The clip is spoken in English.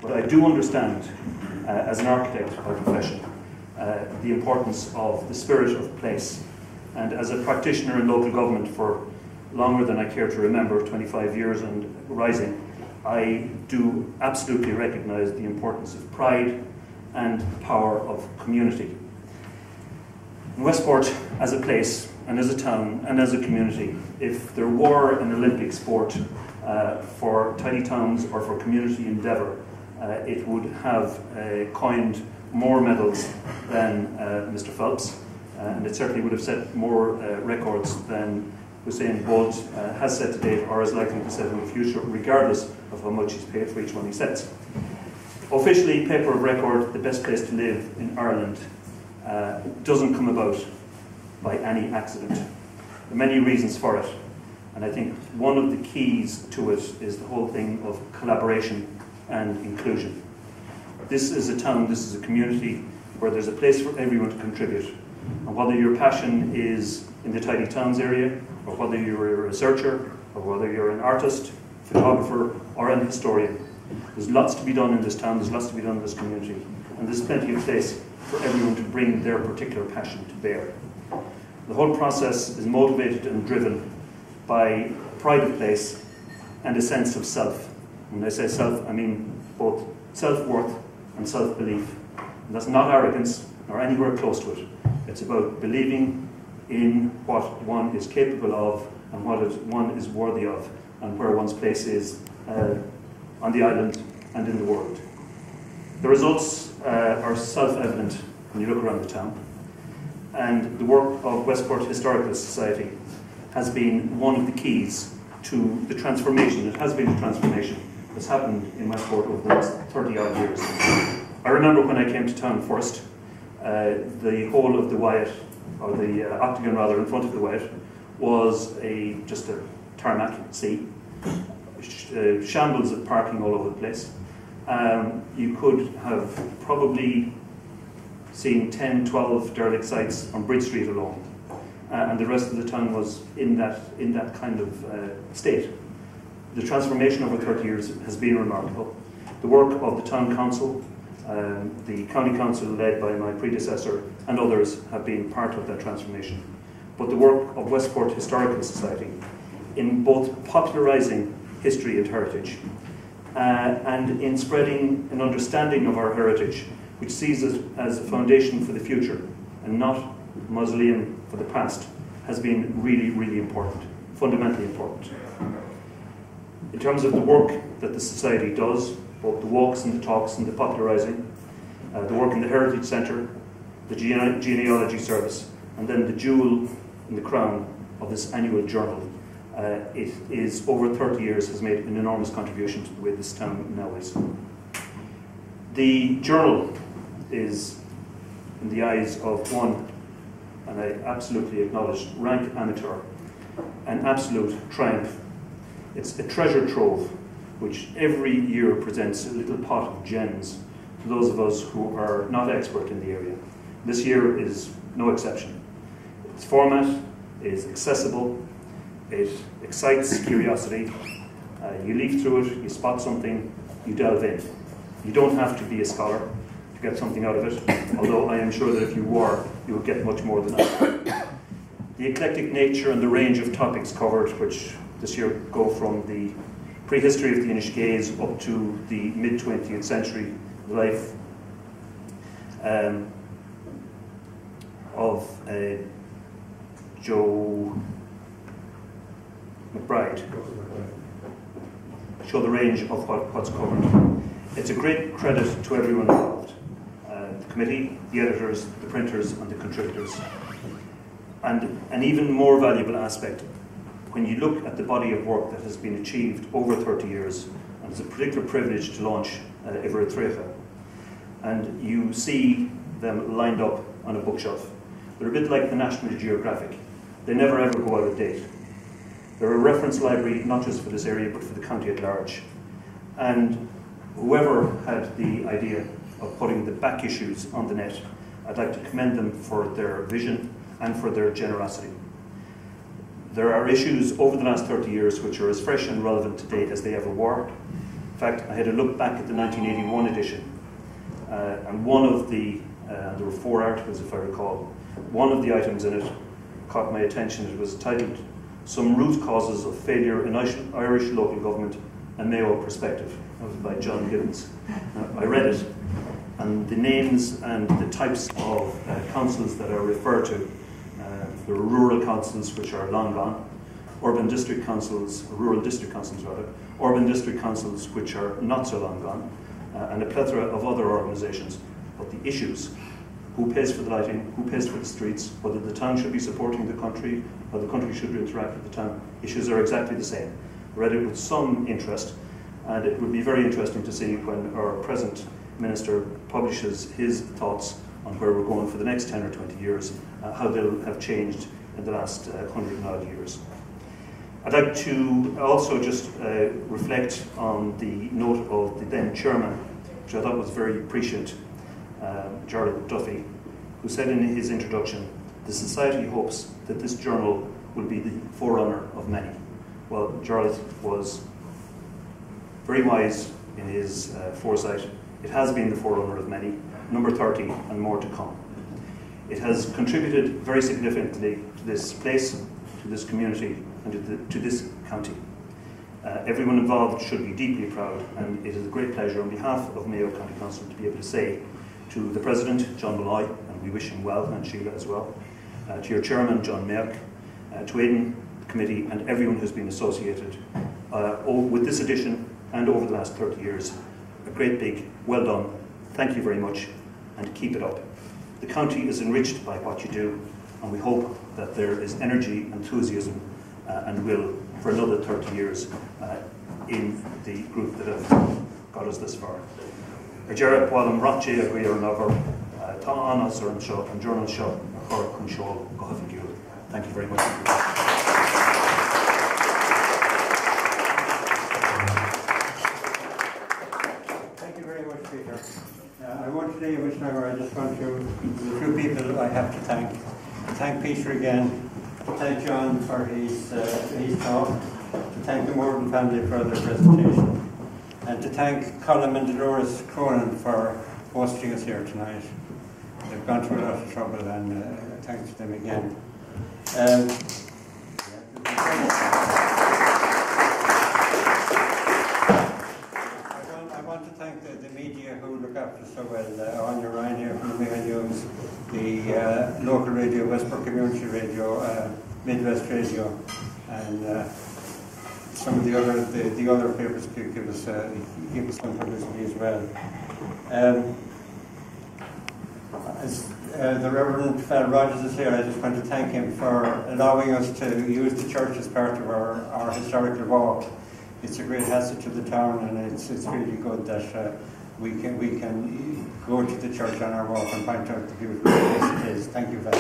But I do understand, as an architect by profession, the importance of the spirit of place. And as a practitioner in local government for longer than I care to remember, 25 years and rising, I do absolutely recognise the importance of pride and power of community. In Westport, as a place, and as a town, and as a community, if there were an Olympic sport for tidy towns or for community endeavour, it would have coined more medals than Mr. Phelps, and it certainly would have set more records than Usain Bolt has set to date, or is likely to set in the future, regardless of how much he's paid for each one he sets. Officially, paper of record, the best place to live in Ireland, doesn't come about by any accident. There are many reasons for it, and I think one of the keys to it is the whole thing of collaboration and inclusion. This is a town, this is a community where there's a place for everyone to contribute. And whether your passion is in the tidy towns area, or whether you're a researcher, or whether you're an artist, photographer, or an historian, there's lots to be done in this town, there's lots to be done in this community, and there's plenty of place for everyone to bring their particular passion to bear. The whole process is motivated and driven by pride of place and a sense of self. When I say self, I mean both self-worth and self-belief. And that's not arrogance, nor anywhere close to it. It's about believing in what one is capable of and what one is worthy of, and where one's place is on the island and in the world. The results are self-evident when you look around the town. And the work of Westport Historical Society has been one of the keys to the transformation. It has been a transformation that's happened in Westport over the last 30-odd years. I remember when I came to town first, the whole of the Wyatt, or the octagon rather, in front of the Wyatt, was just a tarmac sea. Shambles of parking all over the place. You could have probably seen 10, 12 derelict sites on Bridge Street alone. And the rest of the town was in that kind of state. The transformation over 30 years has been remarkable. The work of the town council, the county council led by my predecessor, and others have been part of that transformation. But the work of Westport Historical Society in both popularising history and heritage and in spreading an understanding of our heritage, which sees it as a foundation for the future and not a mausoleum for the past, has been really, really important, fundamentally important. In terms of the work that the Society does, both the walks and the talks and the popularising, the work in the Heritage Centre, the genealogy service, and then the jewel in the crown of this annual journal, it is over 30 years has made an enormous contribution to the way this town now is. The journal is, in the eyes of one, and I absolutely acknowledge, rank amateur, an absolute triumph. It's a treasure trove which every year presents a little pot of gems to those of us who are not expert in the area. This year is no exception. Its format is accessible, it excites curiosity. You leaf through it, you spot something, you delve in. You don't have to be a scholar to get something out of it, although I am sure that if you were, you would get much more than that. The eclectic nature and the range of topics covered, which this year go from the prehistory of the Inishgays up to the mid-20th century life of Joe McBride, show the range of what's covered. It's a great credit to everyone involved, the committee, the editors, the printers and the contributors. And an even more valuable aspect, when you look at the body of work that has been achieved over 30 years, and it's a particular privilege to launch Iver Trecha, and you see them lined up on a bookshelf. They're a bit like the National Geographic. They never ever go out of date. They're a reference library not just for this area but for the county at large. And whoever had the idea of putting the back issues on the net, I'd like to commend them for their vision and for their generosity. There are issues over the last 30 years which are as fresh and relevant today as they ever were. fact, I had a look back at the 1981 edition, and one of the, there were 4 articles if I recall, one of the items in it caught my attention. It was titled, "Some Root Causes of Failure in Irish Local Government, a Mayo Perspective." That was by John Gibbons. I read it, and the names and the types of councils that are referred to, there are rural councils which are long gone, urban district councils, rural district councils rather, urban district councils which are not so long gone, and a plethora of other organisations. But the issues, who pays for the lighting, who pays for the streets, whether the town should be supporting the country or the country should interact with the town, issues are exactly the same. I read it with some interest, and it would be very interesting to see when our present Minister publishes his thoughts on where we're going for the next 10 or 20 years, how they'll have changed in the last 100 and odd years. I'd like to also just reflect on the note of the then chairman, which I thought was very prescient, Gerald Duffy, who said in his introduction, "The Society hopes that this journal will be the forerunner of many." Well, Gerald was very wise in his foresight. It has been the forerunner of many, number 30 and more to come. It has contributed very significantly to this place, to this community, and to this county. Everyone involved should be deeply proud, and it is a great pleasure on behalf of Mayo County Council to be able to say to the President, John Malloy, and we wish him well, and Sheila as well, to your Chairman, John Merck, to Aidan Committee, and everyone who's been associated with this edition and over the last 30 years, a great big well done, thank you very much, and keep it up. The county is enriched by what you do, and we hope that there is energy, enthusiasm, and will for another 30 years in the group that have got us this far. Gerard Walam Roche agree or another, Tá Anas or Anshaw and Journal Shaw, Cork and Shaw, Gohavigu. Thank you very much. Thank you very much, Peter. I want to name which number. I just want to, the few people I have to thank. Thank Peter again. Thank John for his talk. To thank the Morton family for their presentation. And to thank Colin and Dolores Cronin for hosting us here tonight. They've gone through a lot of trouble, and thanks to them again. I want to thank the media who look after us so well. Anya Ryan here from the Mayo News, the local radio, Westport Community Radio, Midwest Radio, and some of the other papers could give us some publicity as well. As the Reverend Fel Rogers is here, I just want to thank him for allowing us to use the church as part of our historical walk. It's a great asset to the town, and it's really good that we can go to the church on our walk and point out the beautiful place it is. Thank you, Fel.